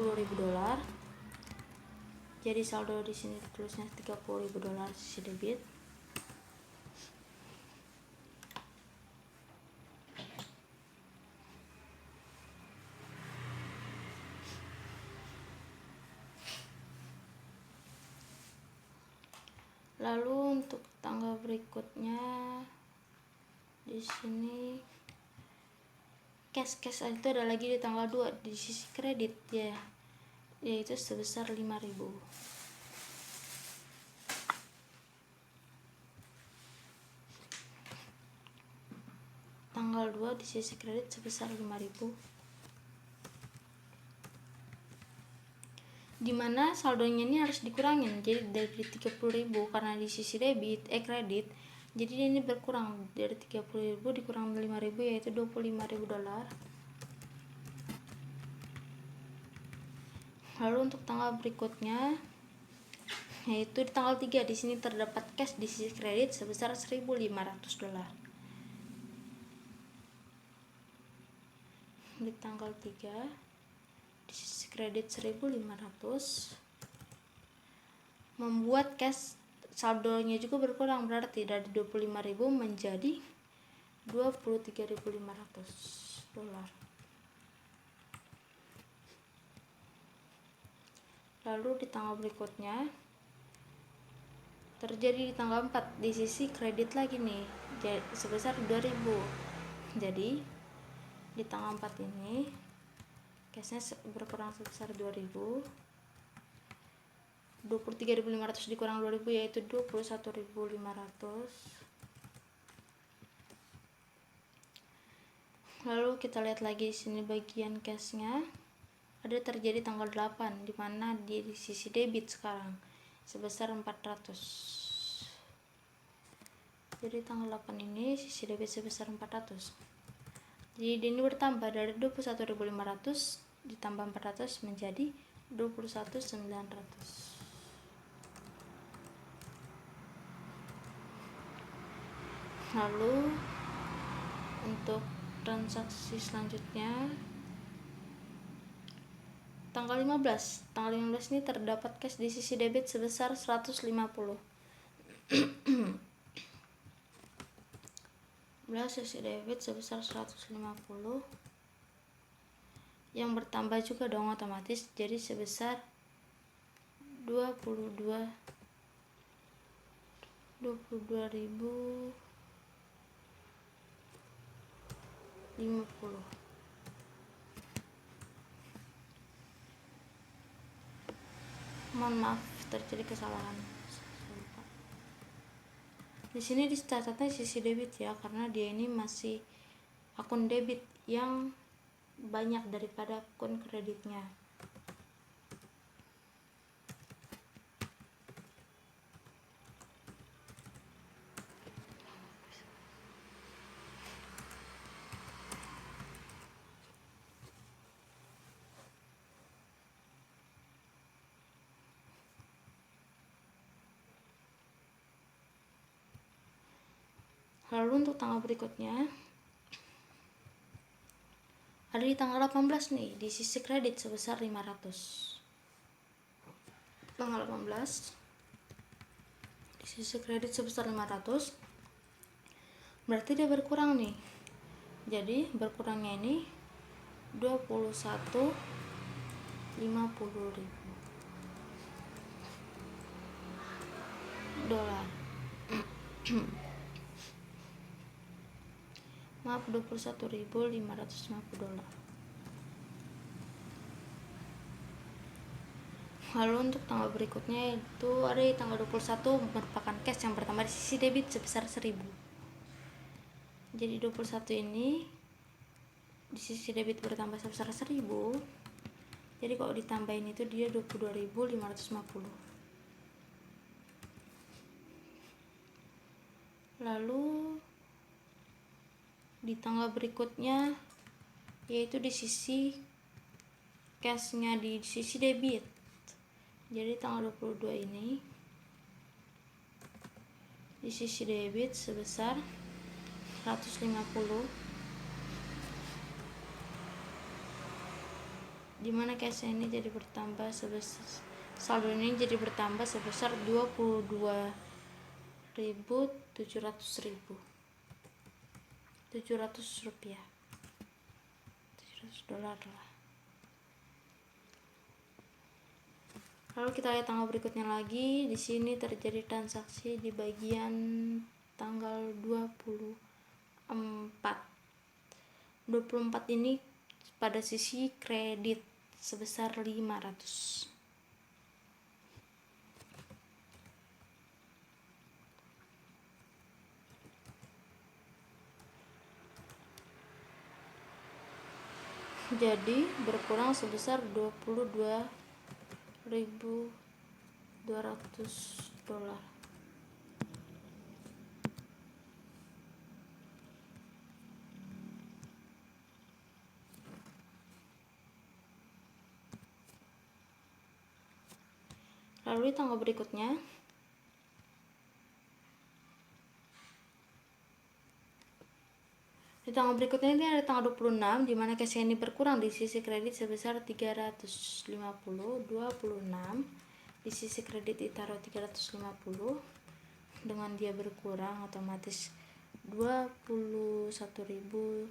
Jadi saldo di sini tulisnya $30.000 sisi debit. Lalu untuk tanggal berikutnya di sini cash itu ada lagi di tanggal 2 di sisi kredit ya, yaitu sebesar 5.000. Tanggal 2 di sisi kredit sebesar 5.000, dimana saldonya ini harus dikurangin. Jadi dari 30.000 karena di sisi kredit, jadi ini berkurang dari 30.000 dikurang 5.000 yaitu $25.000. Lalu untuk tanggal berikutnya yaitu di tanggal 3, di sini terdapat cash di sisi kredit sebesar $1.500. Di tanggal 3 di sisi kredit 1.500 membuat cash saldonya juga berkurang, berarti dari 25.000 menjadi $23.500. Lalu di tanggal berikutnya terjadi di tanggal 4 di sisi kredit lagi nih sebesar 2.000. Jadi di tanggal 4 ini cashnya berkurang sebesar 2.000. 23.500 dikurang 2.000 yaitu 21.500. Lalu kita lihat lagi di sini bagian cashnya ada terjadi tanggal 8 di mana di sisi debit sekarang sebesar 400. Jadi tanggal 8 ini sisi debit sebesar 400. Jadi ini bertambah dari 21.500 ditambah 400 menjadi 21.900. Lalu untuk transaksi selanjutnya tanggal 15 ini terdapat cash di sisi debit sebesar 150. Sisi debit sebesar 150 yang bertambah juga dong otomatis, jadi sebesar 22.050. Mohon maaf terjadi kesalahan. Di sini dicatatnya sisi debit ya, karena dia ini masih akun debit yang banyak daripada akun kreditnya. Lalu untuk tanggal berikutnya ada di tanggal 18 nih, di sisi kredit sebesar 500. Tanggal 18 di sisi kredit sebesar 500, berarti dia berkurang nih. Jadi berkurangnya ini 21.50.000 dolar. Maaf, 21.550 dolar. Lalu untuk tanggal berikutnya itu ada di tanggal 21, merupakan cash yang bertambah di sisi debit sebesar 1.000. Jadi 21 ini di sisi debit bertambah sebesar 1.000. Jadi kalau ditambahin itu dia 22.550. Lalu di tanggal berikutnya yaitu di sisi cashnya di sisi debit. Jadi tanggal 22 ini di sisi debit sebesar 150, dimana cash ini jadi bertambah sebesar, saldo ini jadi bertambah sebesar 22.700 rupiah, 700 dolar lah. Lalu kita lihat tanggal berikutnya lagi. Di sini terjadi transaksi di bagian tanggal 24 ini pada sisi kredit sebesar 500. Jadi berkurang sebesar 22.200 dolar. Lalu di tanggal berikutnya ini ada tanggal 26, di mana cash ini berkurang di sisi kredit sebesar 350, 26 di sisi kredit ditaruh 350, dengan dia berkurang otomatis 21.850.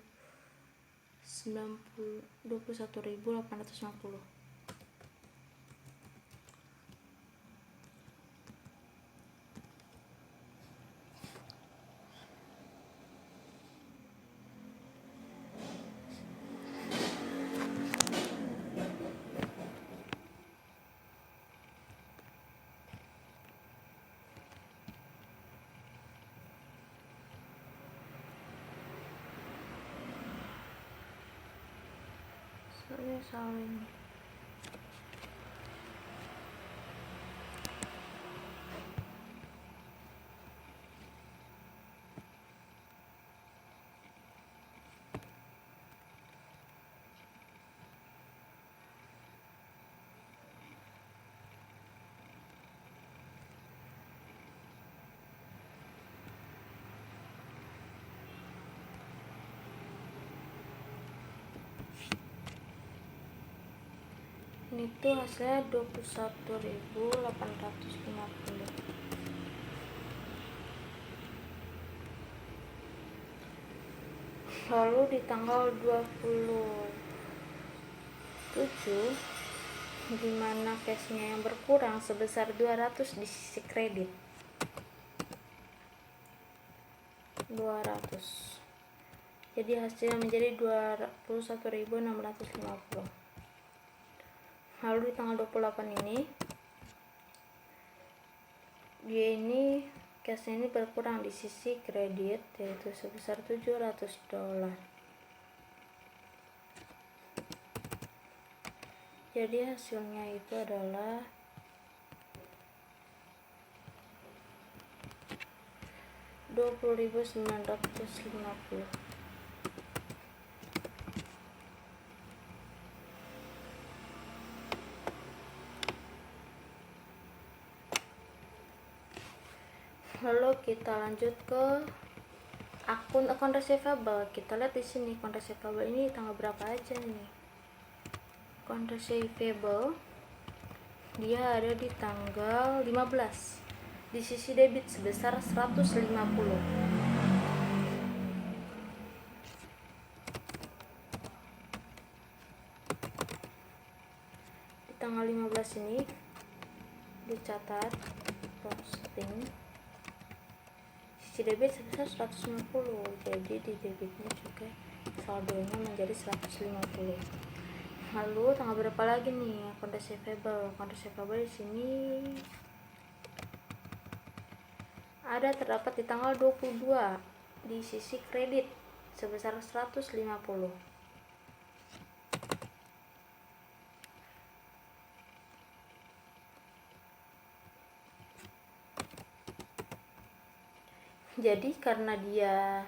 Saya salah ini. Ini tuh hasilnya 21.850. Lalu di tanggal 27, dimana cashnya yang berkurang sebesar 200 di sisi kredit 200, jadi hasilnya menjadi 21.650. Lalu di tanggal 28 ini dia ini cashnya ini berkurang di sisi kredit yaitu sebesar 700 dolar. Jadi hasilnya itu adalah 20.950. Lalu kita lanjut ke Akun receivable, kita lihat di sini akun receivable ini tanggal berapa aja nih. Akun receivable dia ada di tanggal 15. Di sisi debit sebesar 150. Di tanggal 15 ini dicatat posting sisi debit sebesar 150, jadi di debitnya juga saldonya menjadi 150. Lalu tanggal berapa lagi nih akun receivable? Akun receivable di sini ada terdapat di tanggal 22 di sisi kredit sebesar 150. Jadi karena dia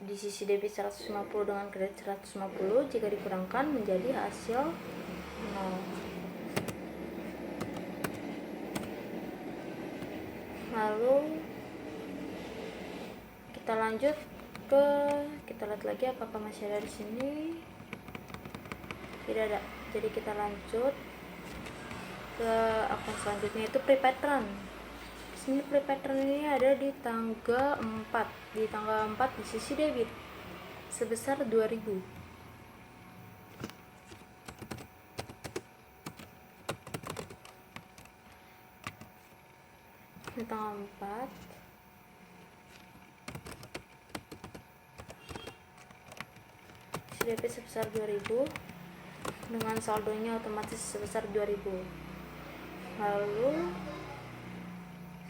di sisi debit 150 dengan kredit 150, jika dikurangkan menjadi hasil 0. Lalu kita lanjut kita lihat lagi apakah masih ada di sini. Tidak ada. Jadi kita lanjut ke akun selanjutnya, itu pre-patron. Sini pre-patron ini ada di tanggal 4. Di tanggal 4 di sisi debit sebesar 2000. Di tanggal 4 sisi debit sebesar 2000 dengan saldonya otomatis sebesar 2000. Lalu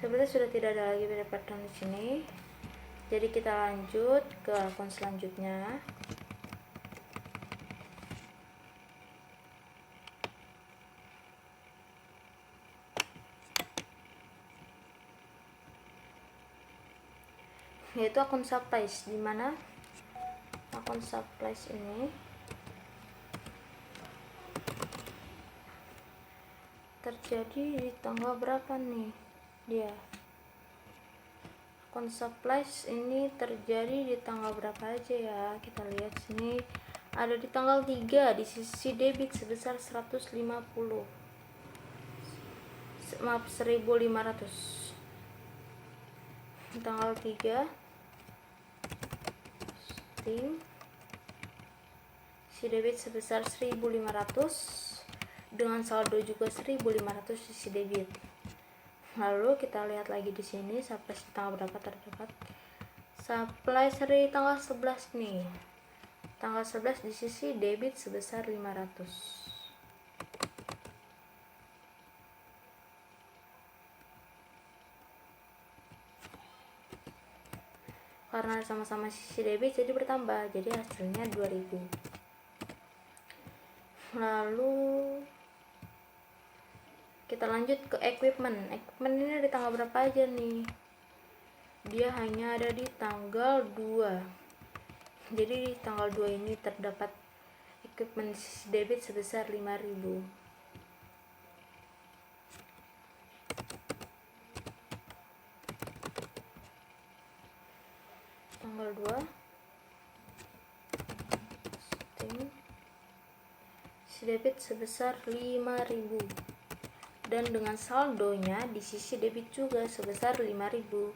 sebenarnya sudah tidak ada lagi pre-patron di sini. Jadi kita lanjut ke akun selanjutnya. Yaitu akun supplies, di mana akun supplies ini terjadi di tanggal berapa nih dia. Akun supplies ini terjadi di tanggal berapa aja ya, kita lihat sini ada di tanggal 3 di sisi debit sebesar 150, maaf 1500. Di tanggal 3 sisi debit sebesar 1500 dengan saldo juga 1500 sisi debit. Lalu kita lihat lagi di sini supply tanggal berapa terdapat. Supply seri tanggal 11 nih. Tanggal 11 di sisi debit sebesar 500. Karena sama-sama sisi debit jadi bertambah, jadi hasilnya 2000. Lalu kita lanjut ke equipment. Equipment ini ada di tanggal berapa aja nih? Dia hanya ada di tanggal 2. Jadi di tanggal 2 ini terdapat equipment sisi debit sebesar 5000. Tanggal 2 sisi debit sebesar 5000 dan dengan saldonya di sisi debit juga sebesar 5000.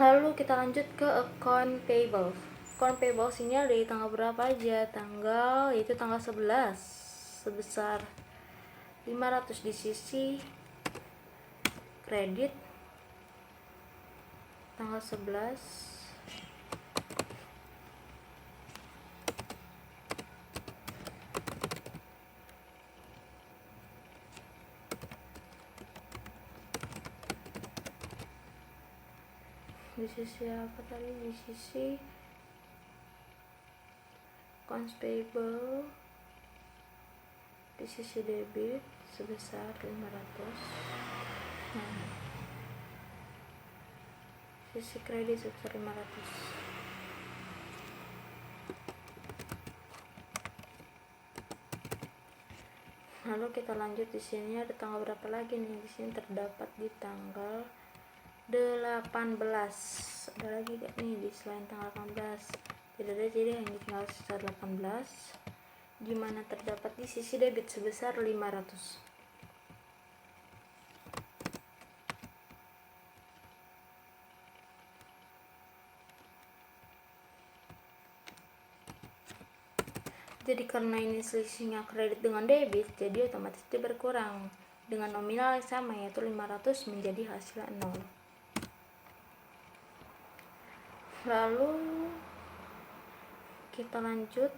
Lalu kita lanjut ke account payable. Account payable ini ada di tanggal berapa aja? Yaitu tanggal 11 sebesar 500 di sisi kredit tanggal 11. Di sisi apa tadi? Di sisi accounts payable di sisi debit sebesar 500. Sisi kredit sebesar 500. Lalu kita lanjut, di sini ada tanggal berapa lagi nih? Di sini terdapat di tanggal Ada lagi gak nih di selain tanggal 18? Tidak ada, jadi hanya tinggal sisa 18, di mana terdapat di sisi debit sebesar 500. Jadi karena ini selisihnya kredit dengan debit, jadi otomatis dia berkurang dengan nominal yang sama, yaitu 500 menjadi hasilnya 0. Lalu kita lanjut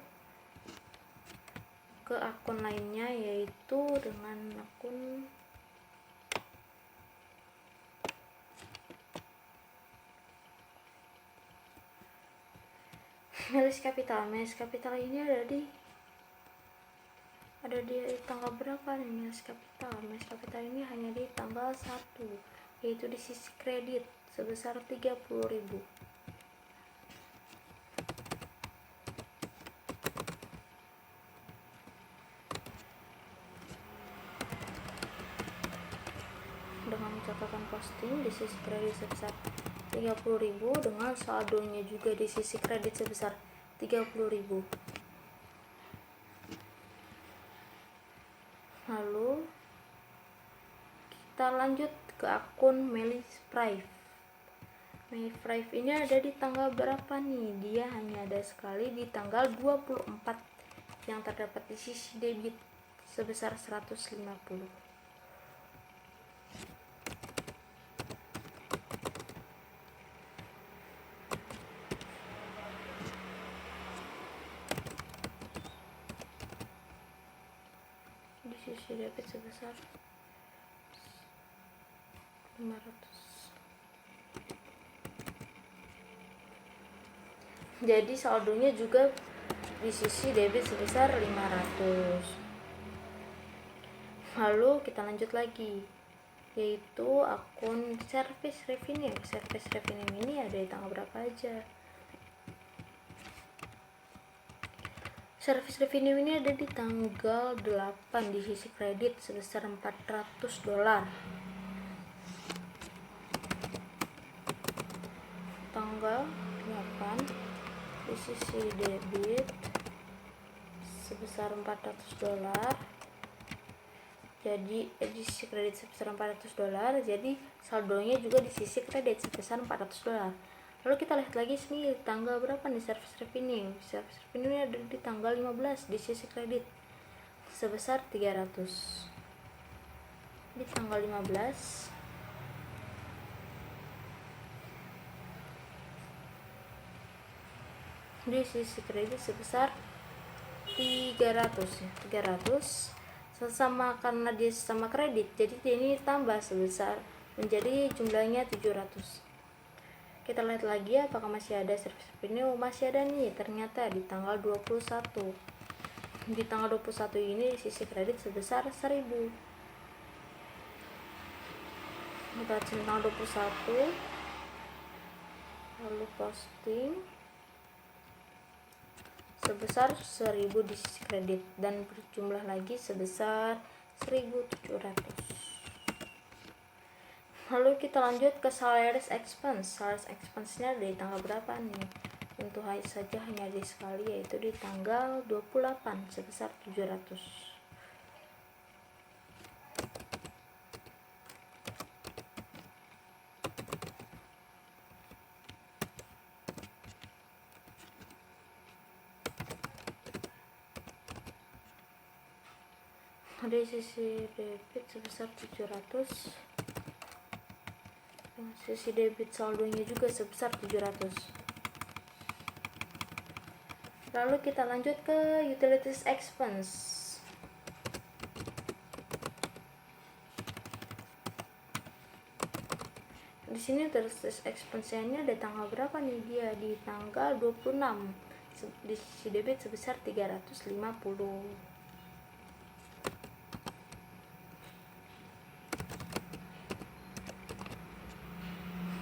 ke akun lainnya, yaitu dengan akun Melis Capital. Melis Capital ini ada di tanggal berapa nih Melis Capital? Melis Capital ini hanya di tanggal 1, yaitu di sisi kredit sebesar 30.000. Dengan catatan posting di sisi kredit sebesar 30.000 dengan saldonya juga di sisi kredit sebesar 30.000. Lalu kita lanjut ke akun Melis Prive. Melis Prive ini ada di tanggal berapa nih? Dia hanya ada sekali di tanggal 24 yang terdapat di sisi debit sebesar 150. Di sisi debit sebesar 500. Jadi saldonya juga di sisi debit sebesar 500. Lalu kita lanjut lagi, yaitu akun service revenue. Service revenue ini ada di tanggal berapa aja? Service revenue ini ada di tanggal 8 di sisi kredit sebesar $400. Tanggal 8 di sisi debit sebesar $400. Jadi di sisi kredit sebesar $400, jadi saldonya juga di sisi kredit sebesar $400. Lalu kita lihat lagi sini tanggal berapa nih service revenue. Service revenue ada di tanggal 15 di sisi kredit sebesar 300. Di tanggal 15 di sisi kredit sebesar 300 ya. 300 sama, karena dia sama kredit, jadi ini tambah sebesar menjadi jumlahnya 700. Kita lihat lagi apakah masih ada service revenue. Masih ada nih, ternyata di tanggal 21. Di tanggal 21 ini di sisi kredit sebesar 1000. Kita cek tanggal 21, lalu posting sebesar 1000 di sisi kredit dan berjumlah lagi sebesar 1700. Lalu kita lanjut ke salaries expense. Salaries expense-nya dari tanggal berapa nih? Tentu saja hanya di sekali, yaitu di tanggal 28 sebesar 700. Di sisi debit sebesar 700, sisi debit saldonya juga sebesar 700. Lalu kita lanjut ke utilities expense. Di sini utilities expense-nya ada tanggal berapa nih? Dia di tanggal 26. Di sisi debit sebesar 350.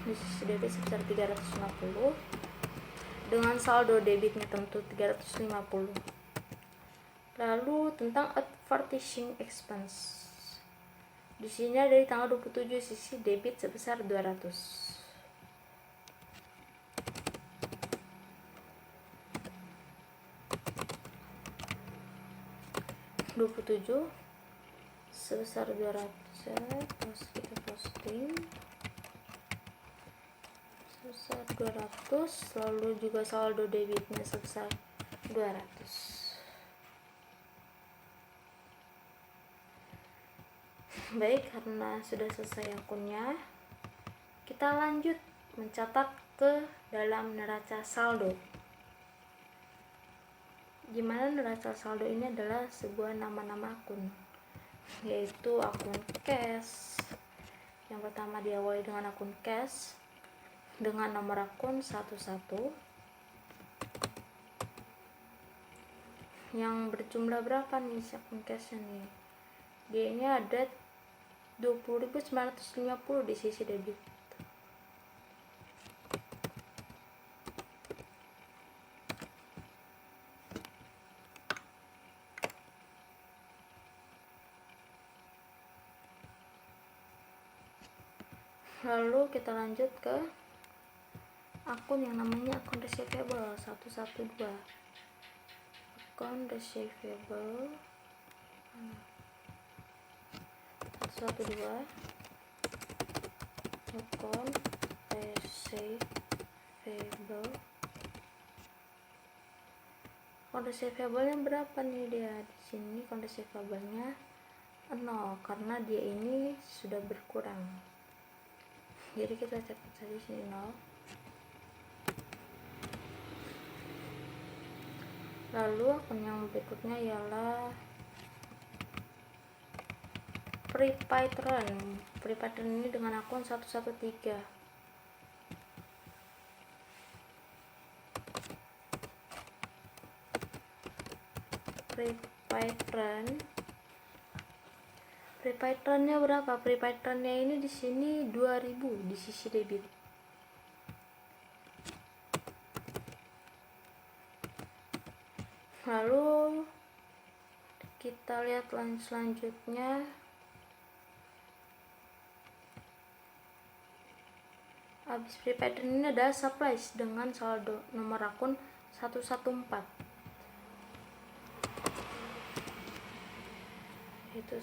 Di sisi debit sebesar 350 dengan saldo debitnya tentu 350. Lalu tentang advertising expense, Di sini dari tanggal 27 sisi debit sebesar 200. 27 sebesar 200 ya, terus kita posting sebesar 200, lalu juga saldo debitnya sebesar 200. Baik, karena sudah selesai akunnya, kita lanjut mencatat ke dalam neraca saldo. Gimana neraca saldo ini adalah sebuah nama-nama akun, yaitu akun cash. Yang pertama diawali dengan akun cash dengan nomor akun 11, yang berjumlah berapa nih akun cashnya nih? Dia ini ada 20.950 di sisi debit. Lalu kita lanjut ke akun yang namanya akun receivable 112. Akun receivable 112, akun receivable. Akun receivable-nya berapa nih dia? Di sini akun receivable-nya 0 karena dia ini sudah berkurang. Jadi kita catat saja sini 0. Lalu akun yang berikutnya ialah prepaid run. Prepaid run ini dengan akun 113. Prepaid run. Prepaid run-nya berapa? Prepaid run-nya ini di sini 2000 di sisi debit. Lalu kita lihat selanjutnya, habis prepaid run ini ada supplies dengan saldo nomor akun 114. Itu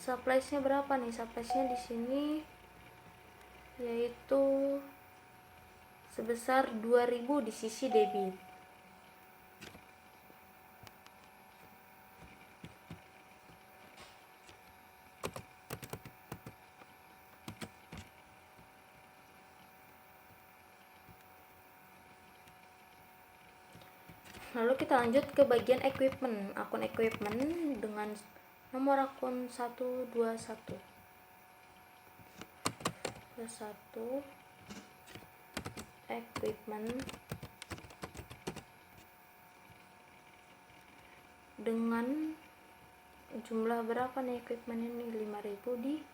suppliesnya berapa nih? Suppliesnya di sini yaitu sebesar 2000 di sisi debit. Lalu kita lanjut ke bagian equipment. Akun equipment dengan nomor akun 121 equipment dengan jumlah berapa nih equipment ini? 5000 di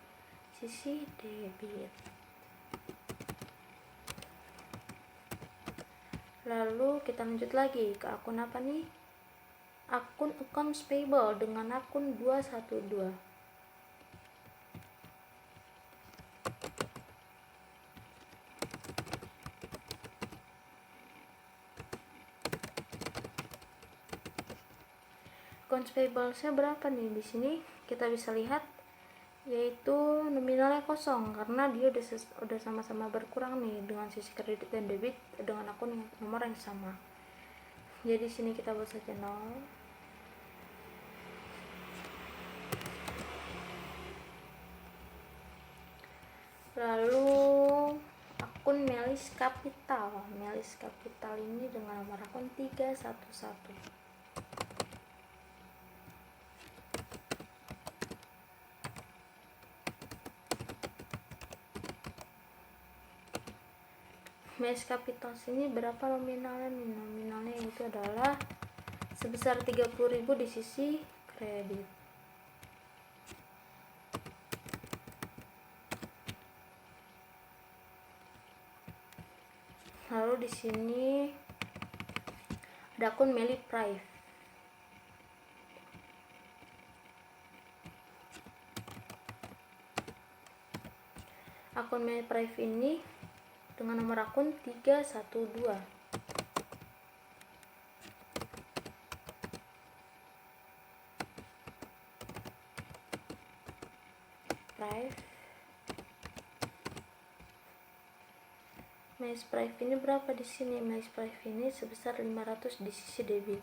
sisi debit. Lalu kita lanjut lagi ke akun apa nih? Akun accounts payable dengan akun 212. Accounts payable-nya berapa nih? Di sini kita bisa lihat yaitu nominalnya kosong karena dia udah sama-sama berkurang nih dengan sisi kredit dan debit dengan akun nomor yang sama. Jadi sini kita buat saja 0. Lalu akun Melis Capital ini dengan nomor akun 311. Melis Capital ini berapa nominalnya? Nominalnya itu adalah sebesar 30.000 di sisi kredit. Lalu di sini ada akun Meli Prive. akun MyPrive ini dengan nomor akun 312. MyPrive ini berapa di sini? MyPrive ini sebesar 500 di sisi debit.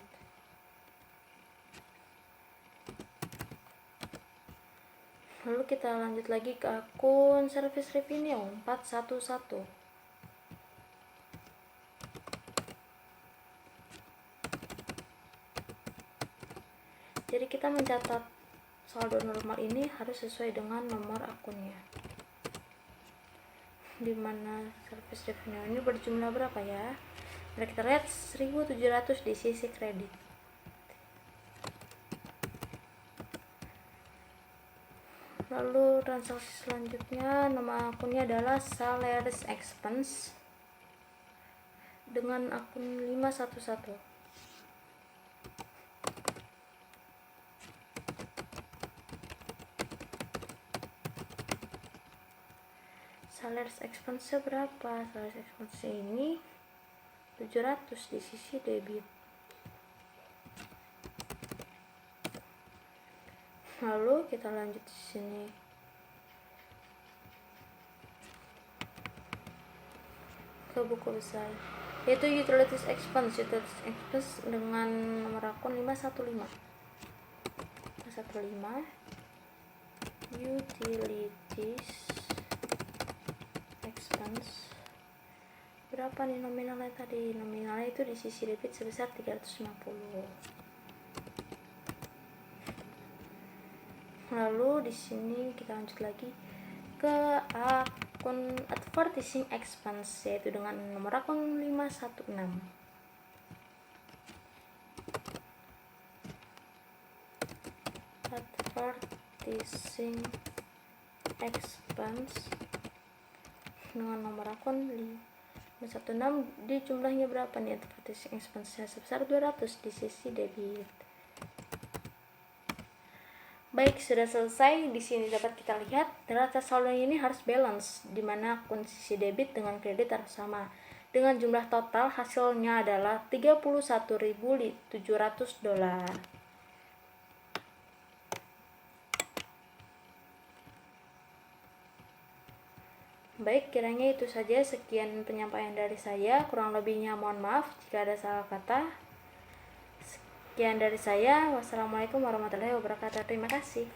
Lalu kita lanjut lagi ke akun service revenue 411. Jadi kita mencatat saldo normal ini harus sesuai dengan nomor akunnya. Dimana service revenue ini berjumlah berapa ya? Mari kita lihat 1.700 di sisi kredit. Lalu transaksi selanjutnya, nama akunnya adalah Salaries Expense dengan akun 511. Salaries Expense berapa? Salaries Expense ini 700 di sisi debit. Lalu kita lanjut di sini. Ke buku besar, yaitu Utilities Expense. Utilities Expense dengan nomor akun 515. Utilities Expense. Berapa nih nominalnya tadi? Nominalnya itu di sisi debit sebesar 350. Lalu di sini kita lanjut lagi ke akun Advertising Expense, yaitu dengan nomor akun 516. Advertising Expense dengan nomor akun 516. Di jumlahnya berapa nih Advertising Expense? Sebesar 200 di sisi debit. Baik, sudah selesai. Di sini dapat kita lihat neraca saldo ini harus balance, di mana akun sisi debit dengan kredit harus sama. Dengan jumlah total hasilnya adalah $31.700. Baik, kiranya itu saja. Sekian penyampaian dari saya. Kurang lebihnya mohon maaf jika ada salah kata. Sekian dari saya. Wassalamualaikum warahmatullahi wabarakatuh. Terima kasih.